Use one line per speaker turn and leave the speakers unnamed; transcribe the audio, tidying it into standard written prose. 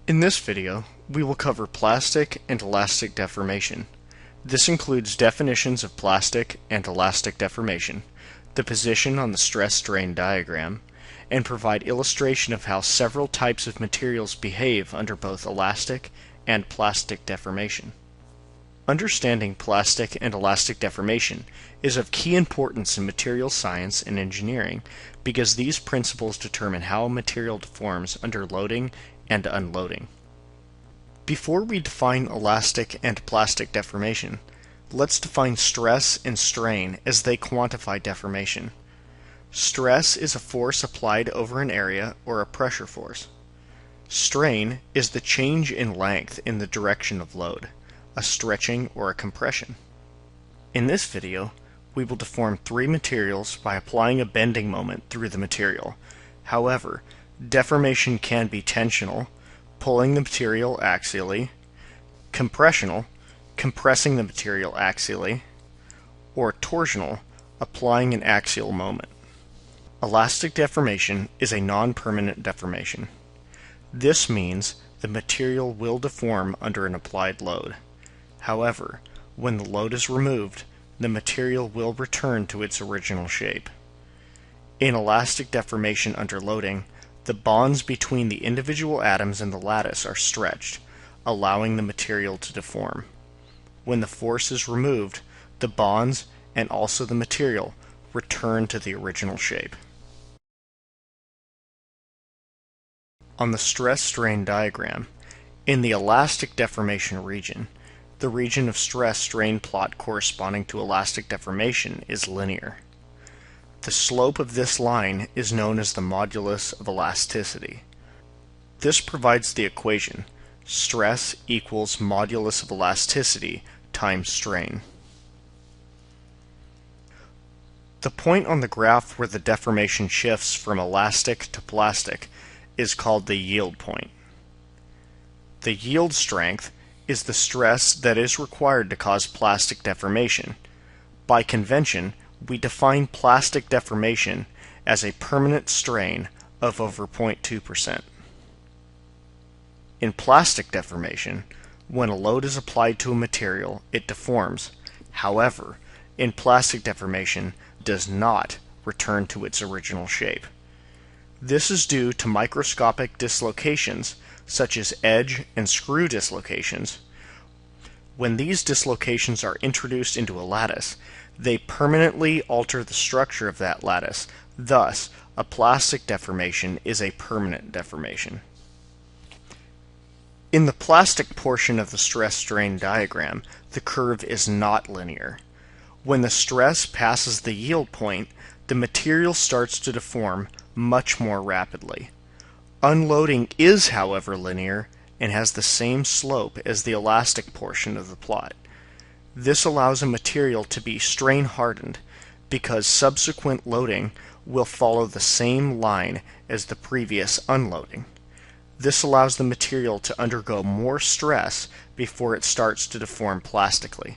In this video, we will cover plastic and elastic deformation. This includes definitions of plastic and elastic deformation, the position on the stress-strain diagram, and provide illustration of how several types of materials behave under both elastic and plastic deformation. Understanding plastic and elastic deformation is of key importance in material science and engineering because these principles determine how a material deforms under loading and unloading. Before we define elastic and plastic deformation, let's define stress and strain as they quantify deformation. Stress is a force applied over an area or a pressure force. Strain is the change in length in the direction of load, a stretching or a compression. In this video, we will deform three materials by applying a bending moment through the material. However, deformation can be tensional, pulling the material axially, compressional, compressing the material axially, or torsional, applying an axial moment. Elastic deformation is a non-permanent deformation. This means the material will deform under an applied load. However, when the load is removed, the material will return to its original shape. In elastic deformation under loading, the bonds between the individual atoms in the lattice are stretched, allowing the material to deform. When the force is removed, the bonds and also the material return to the original shape. On the stress-strain diagram, in the elastic deformation region, the region of stress-strain plot corresponding to elastic deformation is linear. The slope of this line is known as the modulus of elasticity. This provides the equation stress equals modulus of elasticity times strain. The point on the graph where the deformation shifts from elastic to plastic is called the yield point. The yield strength is the stress that is required to cause plastic deformation. By convention, we define plastic deformation as a permanent strain of over 0.2%. In plastic deformation, when a load is applied to a material, it deforms. However, in plastic deformation, it does not return to its original shape. This is due to microscopic dislocations, such as edge and screw dislocations. When these dislocations are introduced into a lattice, they permanently alter the structure of that lattice. Thus, a plastic deformation is a permanent deformation. In the plastic portion of the stress-strain diagram, the curve is not linear. When the stress passes the yield point, the material starts to deform much more rapidly. Unloading is, however, linear and has the same slope as the elastic portion of the plot. This allows a material to be strain hardened because subsequent loading will follow the same line as the previous unloading. This allows the material to undergo more stress before it starts to deform plastically.